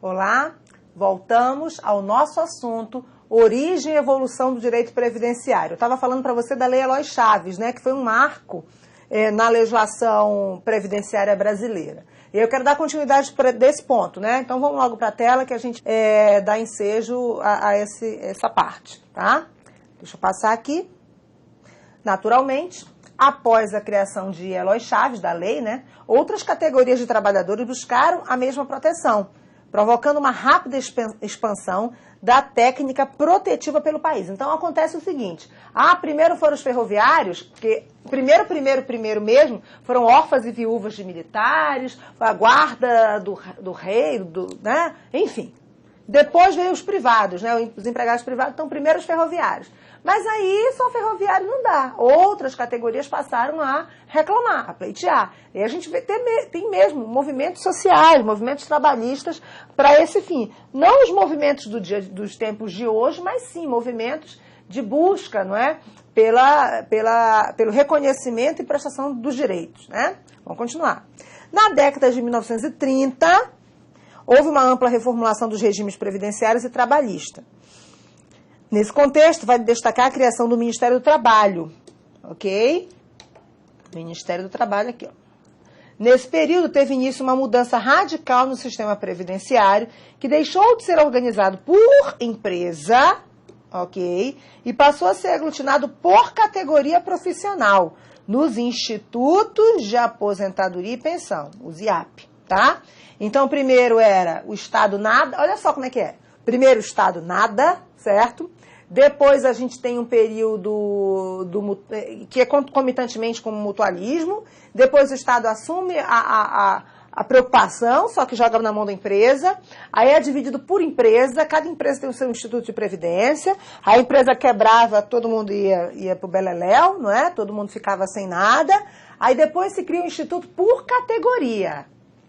Olá, voltamos ao nosso assunto, origem e evolução do direito previdenciário. Eu estava falando para você da Lei Eloy Chaves, né, que foi um marco na legislação previdenciária brasileira. E eu quero dar continuidade desse ponto, né? Então vamos logo para a tela que a gente dá ensejo a essa parte, tá? Deixa eu passar aqui. Naturalmente, após a criação de Eloy Chaves, da lei, né, outras categorias de trabalhadores buscaram a mesma proteção, provocando uma rápida expansão da técnica protetiva pelo país. Então, acontece o seguinte, primeiro foram os ferroviários, porque primeiro mesmo, foram órfãs e viúvas de militares, a guarda do rei, né, enfim. Depois veio os privados, né, os empregados privados, então primeiro os ferroviários. Mas aí só ferroviário não dá. Outras categorias passaram a reclamar, a pleitear. E a gente tem mesmo movimentos sociais, movimentos trabalhistas para esse fim. Não os movimentos dos tempos de hoje, mas sim movimentos de busca, não é? Pelo reconhecimento e prestação dos direitos, né? Vamos continuar. Na década de 1930, houve uma ampla reformulação dos regimes previdenciários e trabalhista. Nesse contexto, vai destacar a criação do Ministério do Trabalho, ok? Ministério do Trabalho aqui, ó. Nesse período, teve início uma mudança radical no sistema previdenciário, que deixou de ser organizado por empresa, ok? E passou a ser aglutinado por categoria profissional, nos institutos de aposentadoria e pensão, os IAP, tá? Então, primeiro era o Estado nada, olha só como é que é. Primeiro o Estado nada, certo? Depois a gente tem um período que é concomitantemente com o mutualismo. Depois o Estado assume a preocupação, só que joga na mão da empresa. Aí é dividido por empresa, cada empresa tem o seu instituto de previdência. A empresa quebrava, todo mundo ia pro beleléu, não é? Todo mundo ficava sem nada. Aí depois se cria um instituto por categoria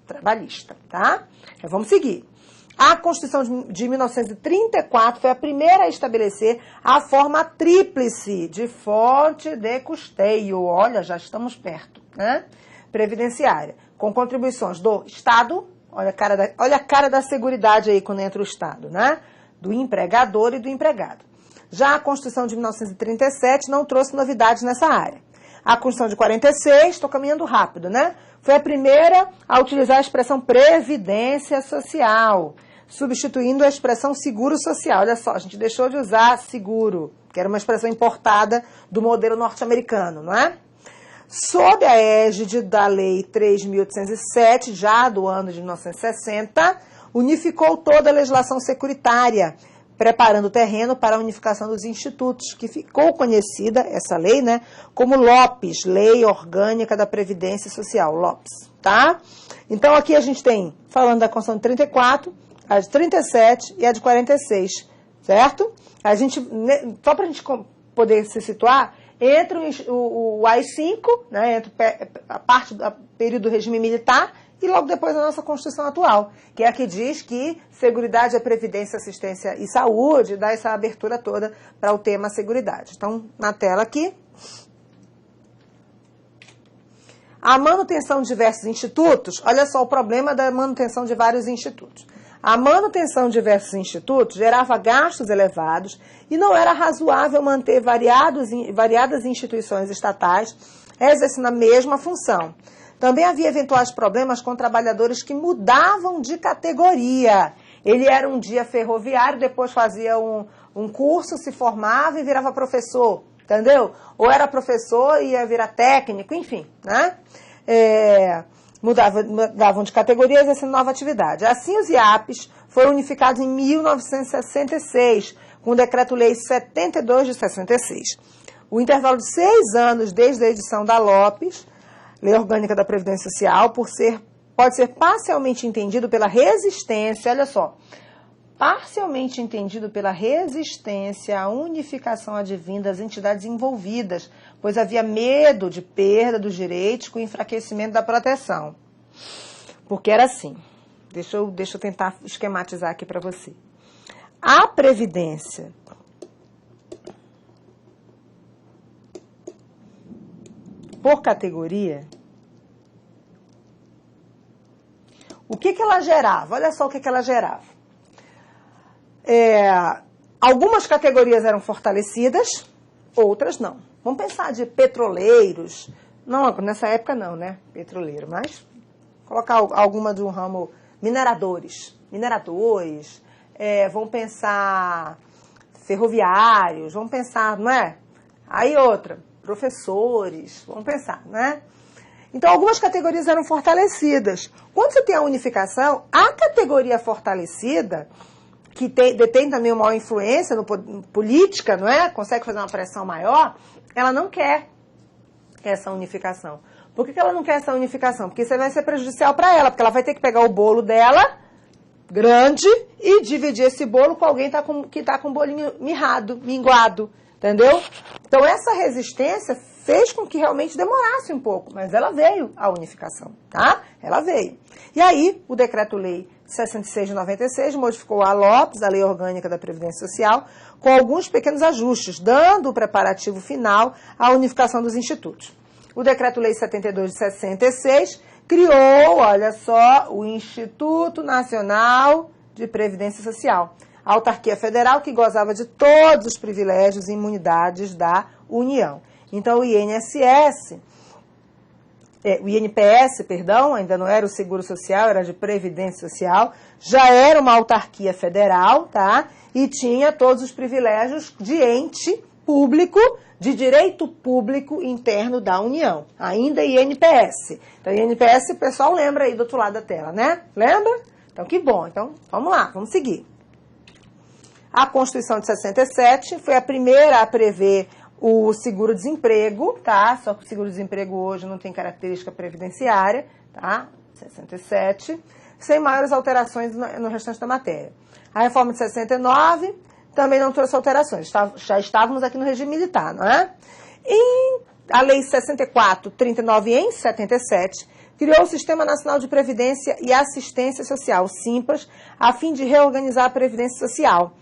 trabalhista, tá? Então, vamos seguir. A Constituição de 1934 foi a primeira a estabelecer a forma tríplice de fonte de custeio. Olha, já estamos perto, né? Previdenciária, com contribuições do Estado, olha a cara da seguridade aí quando entra o Estado, né? Do empregador e do empregado. Já a Constituição de 1937 não trouxe novidades nessa área. A Constituição de 46, estou caminhando rápido, né? Foi a primeira a utilizar a expressão previdência social, substituindo a expressão seguro social. Olha só, a gente deixou de usar seguro, que era uma expressão importada do modelo norte-americano, não é? Sob a égide da Lei 3.807, já do ano de 1960, unificou toda a legislação securitária, preparando o terreno para a unificação dos institutos, que ficou conhecida, essa lei, né, como LOPS, Lei Orgânica da Previdência Social, LOPS, tá? Então, aqui a gente tem, falando da Constituição de 34, a de 37 e a de 46, certo? A gente, só para a gente poder se situar, entre o AI-5, né, entre a parte do período do regime militar, e logo depois a nossa Constituição atual, que é a que diz que Seguridade é Previdência, Assistência e Saúde, dá essa abertura toda para o tema Seguridade. Então, na tela aqui. A manutenção de diversos institutos, olha só o problema da manutenção de vários institutos. A manutenção de diversos institutos gerava gastos elevados e não era razoável manter variadas instituições estatais exercendo a mesma função. Também havia eventuais problemas com trabalhadores que mudavam de categoria. Ele era um dia ferroviário, depois fazia um curso, se formava e virava professor, entendeu? Ou era professor e ia virar técnico, enfim, né? Mudavam de categoria exercendo nova atividade. Assim, os IAPs foram unificados em 1966, com o Decreto-Lei 72 de 66. O intervalo de 6 anos desde a edição da LOPS, Lei Orgânica da Previdência Social, pode ser parcialmente entendido pela resistência, olha só, parcialmente entendido pela resistência à unificação advinda das entidades envolvidas, pois havia medo de perda dos direitos com enfraquecimento da proteção. Porque era assim, deixa eu tentar esquematizar aqui para você. A Previdência por categoria, O que ela gerava? Olha só o que ela gerava. Algumas categorias eram fortalecidas, outras não. Vamos pensar de petroleiros. Não, nessa época não, né? Petroleiro, mas colocar alguma do ramo mineradores, vamos pensar ferroviários, vamos pensar, não é? Aí outra, professores, vamos pensar, né? Então, algumas categorias eram fortalecidas. Quando você tem a unificação, a categoria fortalecida, que detém também uma maior influência política, não é? Consegue fazer uma pressão maior, ela não quer essa unificação. Por que ela não quer essa unificação? Porque isso vai ser prejudicial para ela, porque ela vai ter que pegar o bolo dela, grande, e dividir esse bolo com alguém que está com o bolinho minguado, entendeu? Então, essa resistência fez com que realmente demorasse um pouco, mas ela veio, a unificação, tá? Ela veio. E aí, o Decreto-Lei 66 de 96 modificou a LOPS, a Lei Orgânica da Previdência Social, com alguns pequenos ajustes, dando o preparativo final à unificação dos institutos. O Decreto-Lei 72 de 66 criou, olha só, o Instituto Nacional de Previdência Social, a autarquia federal que gozava de todos os privilégios e imunidades da União. Então, o INPS, ainda não era o Seguro Social, era de Previdência Social, já era uma autarquia federal, tá? E tinha todos os privilégios de ente público, de direito público interno da União. Ainda INPS. Então, INPS, o pessoal lembra aí do outro lado da tela, né? Lembra? Então, que bom. Então, vamos lá, vamos seguir. A Constituição de 67 foi a primeira a prever o seguro-desemprego, tá? Só que o seguro-desemprego hoje não tem característica previdenciária, tá? 67, sem maiores alterações no restante da matéria. A reforma de 69 também não trouxe alterações, já estávamos aqui no regime militar, não é? E a Lei 64/39 em 77 criou o Sistema Nacional de Previdência e Assistência Social, o SIMPAS, a fim de reorganizar a Previdência Social.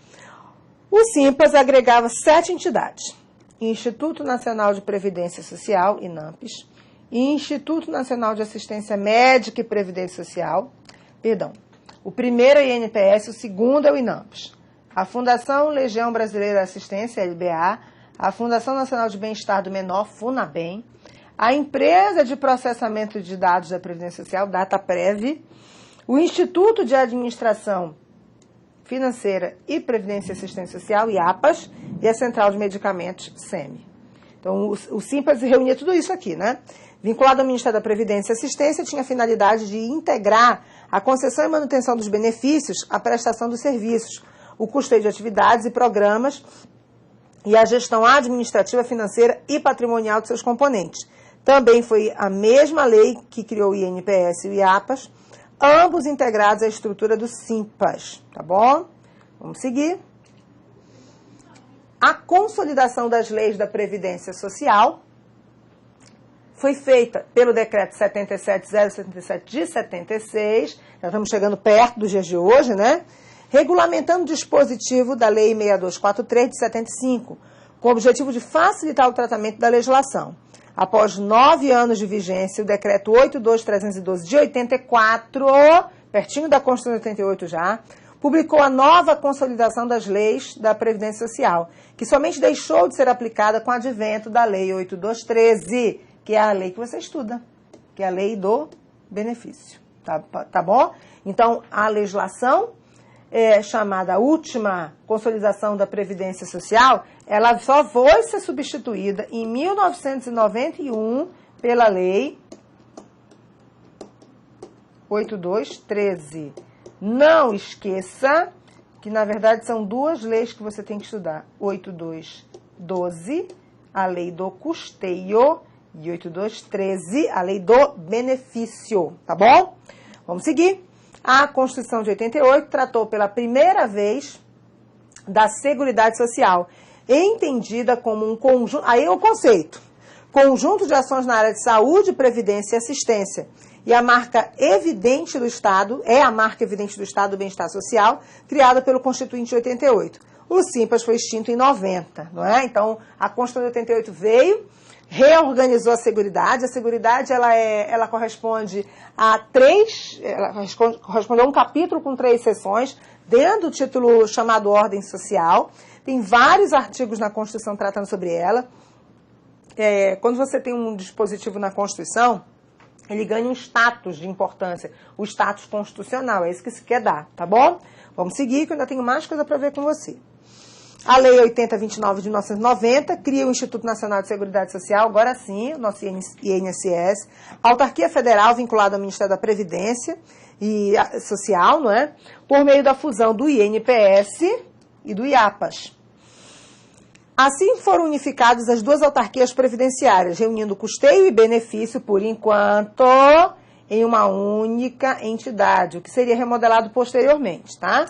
O SIMPAS agregava 7 entidades: Instituto Nacional de Previdência Social, INAMPES, Instituto Nacional de Assistência Médica e Previdência Social, o primeiro é o INPS, o segundo é o INAMPES, a Fundação Legião Brasileira de Assistência, LBA, a Fundação Nacional de Bem-Estar do Menor, FUNABEM, a Empresa de Processamento de Dados da Previdência Social, DataPrev, o Instituto de Administração Financeira e Previdência e Assistência Social, IAPAS, e a Central de Medicamentos, SEMI. Então, o SIMPAS reunia tudo isso aqui, né? Vinculado ao Ministério da Previdência e Assistência, tinha a finalidade de integrar a concessão e manutenção dos benefícios, a prestação dos serviços, o custeio de atividades e programas e a gestão administrativa, financeira e patrimonial de seus componentes. Também foi a mesma lei que criou o INPS e o IAPAS, ambos integrados à estrutura do SIMPAS, tá bom? Vamos seguir. A consolidação das leis da Previdência Social foi feita pelo Decreto 77.077 de 76, já estamos chegando perto dos dias de hoje, né? Regulamentando o dispositivo da Lei 6243 de 75, com o objetivo de facilitar o tratamento da legislação. Após 9 anos de vigência, o Decreto 8.2.312 de 84, pertinho da Constituição de 88 já, publicou a nova consolidação das leis da Previdência Social, que somente deixou de ser aplicada com o advento da Lei 8.2.13, que é a lei que você estuda, que é a lei do benefício, tá bom? Então, a legislação chamada última consolidação da Previdência Social, ela só foi ser substituída em 1991 pela Lei 8.2.13. Não esqueça que, na verdade, são duas leis que você tem que estudar. 8.2.12, a lei do custeio, e 8.2.13, a lei do benefício, tá bom? Vamos seguir. A Constituição de 88 tratou pela primeira vez da Seguridade Social, entendida como um conjunto, aí é o conceito, conjunto de ações na área de saúde, previdência e assistência. E a marca evidente do Estado, do bem-estar social, criada pelo Constituinte de 88. O SIMPAS foi extinto em 90, não é? Então, a Constituição de 88 veio reorganizou a Seguridade. A Seguridade, ela corresponde a corresponde a um capítulo com 3 seções, dentro do título chamado Ordem Social. Tem vários artigos na Constituição tratando sobre ela. Quando você tem um dispositivo na Constituição, ele ganha um status de importância, o status constitucional, é isso que se quer dar, tá bom? Vamos seguir, que eu ainda tenho mais coisa para ver com você. A Lei 8029 de 1990 cria o Instituto Nacional de Seguridade Social, agora sim, o nosso INSS, a autarquia federal vinculada ao Ministério da Previdência e Social, não é? Por meio da fusão do INPS e do IAPAS. Assim foram unificadas as 2 autarquias previdenciárias, reunindo custeio e benefício, por enquanto, em uma única entidade, o que seria remodelado posteriormente, tá?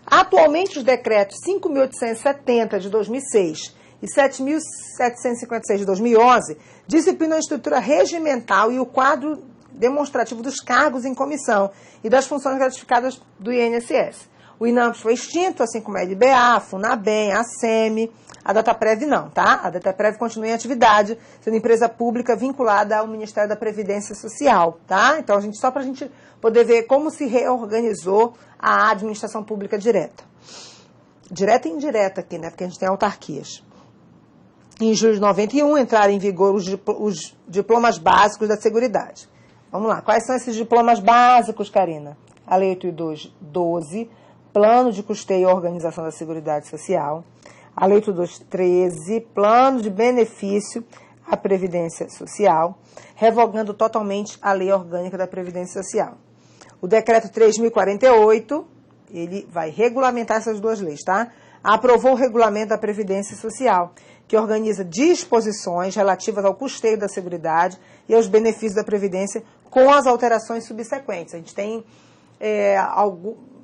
Atualmente, os decretos 5.870 de 2006 e 7.756 de 2011 disciplinam a estrutura regimental e o quadro demonstrativo dos cargos em comissão e das funções gratificadas do INSS. O INAMPS foi extinto, assim como a LBA, a FUNABEM, a SEMI, a Dataprev não, tá? A Dataprev continua em atividade, sendo empresa pública vinculada ao Ministério da Previdência Social, tá? Então, só para a gente poder ver como se reorganizou a administração pública direta. Direta e indireta aqui, né? Porque a gente tem autarquias. Em julho de 91, entraram em vigor os diplomas básicos da Seguridade. Vamos lá, quais são esses diplomas básicos, Karina? A Lei 8.212, Plano de Custeio e Organização da Seguridade Social. A Lei 8.213, Plano de Benefício à Previdência Social, revogando totalmente a Lei Orgânica da Previdência Social. O Decreto 3.048, ele vai regulamentar essas 2 leis, tá? Aprovou o Regulamento da Previdência Social, que organiza disposições relativas ao custeio da Seguridade e aos benefícios da Previdência com as alterações subsequentes. A gente tem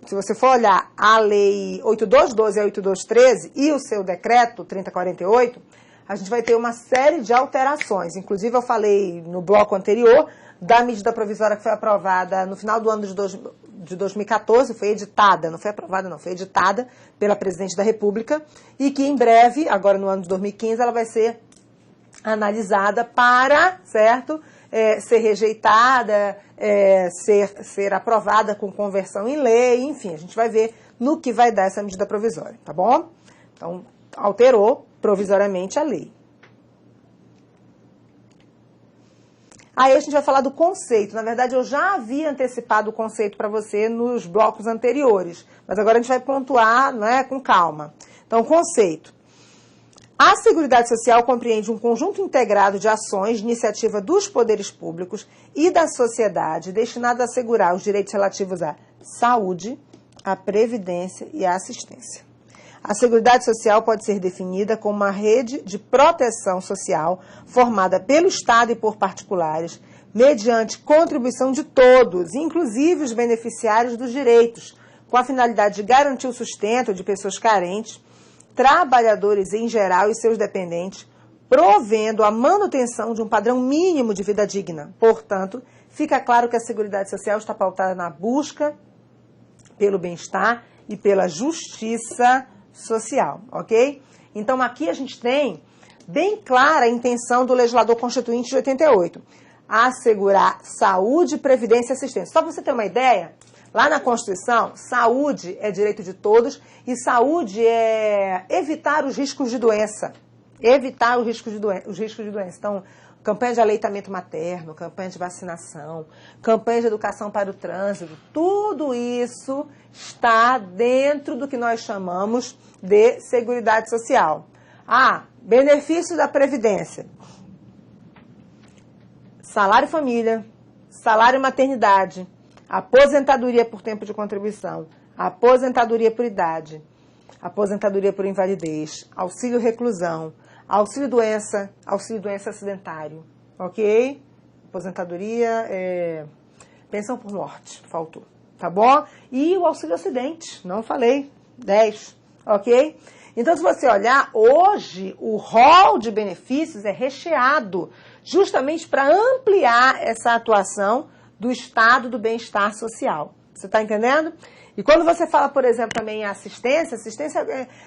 se você for olhar a Lei 8.212 e a 8.213 e o seu decreto 3048, a gente vai ter uma série de alterações. Inclusive, eu falei no bloco anterior da medida provisória que foi aprovada no final do ano de 2014, foi editada, não foi aprovada não, foi editada pela Presidente da República e que em breve, agora no ano de 2015, ela vai ser analisada para, certo, ser rejeitada, ser aprovada com conversão em lei, enfim, a gente vai ver no que vai dar essa medida provisória, tá bom? Então, alterou provisoriamente a lei. Aí a gente vai falar do conceito. Na verdade, eu já havia antecipado o conceito para você nos blocos anteriores, mas agora a gente vai pontuar, né, com calma. Então, conceito. A Seguridade Social compreende um conjunto integrado de ações de iniciativa dos poderes públicos e da sociedade destinado a assegurar os direitos relativos à saúde, à previdência e à assistência. A Seguridade Social pode ser definida como uma rede de proteção social formada pelo Estado e por particulares, mediante contribuição de todos, inclusive os beneficiários dos direitos, com a finalidade de garantir o sustento de pessoas carentes, trabalhadores em geral e seus dependentes, provendo a manutenção de um padrão mínimo de vida digna. Portanto, fica claro que a Seguridade Social está pautada na busca pelo bem-estar e pela justiça social, ok? Então, aqui a gente tem bem clara a intenção do legislador constituinte de 88, assegurar saúde, previdência e assistência. Só para você ter uma ideia, lá na Constituição, saúde é direito de todos e saúde é evitar os riscos de doença. Evitar os riscos de doença. Então, campanha de aleitamento materno, campanha de vacinação, campanha de educação para o trânsito, tudo isso está dentro do que nós chamamos de Seguridade Social. Benefício da Previdência. Salário família, salário maternidade, aposentadoria por tempo de contribuição, aposentadoria por idade, aposentadoria por invalidez, auxílio reclusão, auxílio doença acidentário, ok? Aposentadoria, pensão por morte, faltou, tá bom? E o auxílio acidente, não falei, 10, ok? Então, se você olhar, hoje o rol de benefícios é recheado justamente para ampliar essa atuação do Estado do bem-estar social. Você está entendendo? E quando você fala, por exemplo, também em assistência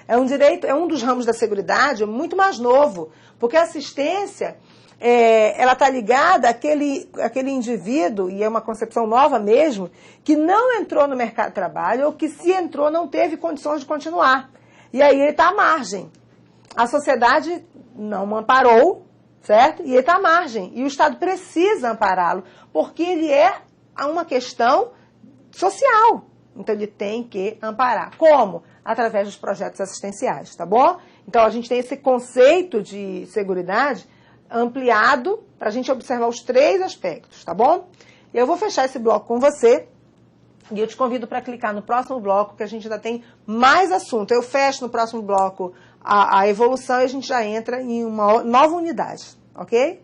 é um direito, é um dos ramos da Seguridade muito mais novo, porque a assistência, ela está ligada àquele indivíduo, e é uma concepção nova mesmo, que não entrou no mercado de trabalho, ou que se entrou não teve condições de continuar. E aí ele está à margem. A sociedade não amparou, certo? E ele está à margem. E o Estado precisa ampará-lo, porque ele é uma questão social. Então, ele tem que amparar. Como? Através dos projetos assistenciais, tá bom? Então, a gente tem esse conceito de seguridade ampliado para a gente observar os 3 aspectos, tá bom? E eu vou fechar esse bloco com você e eu te convido para clicar no próximo bloco, que a gente ainda tem mais assunto. Eu fecho no próximo bloco a evolução e a gente já entra em uma nova unidade, ok?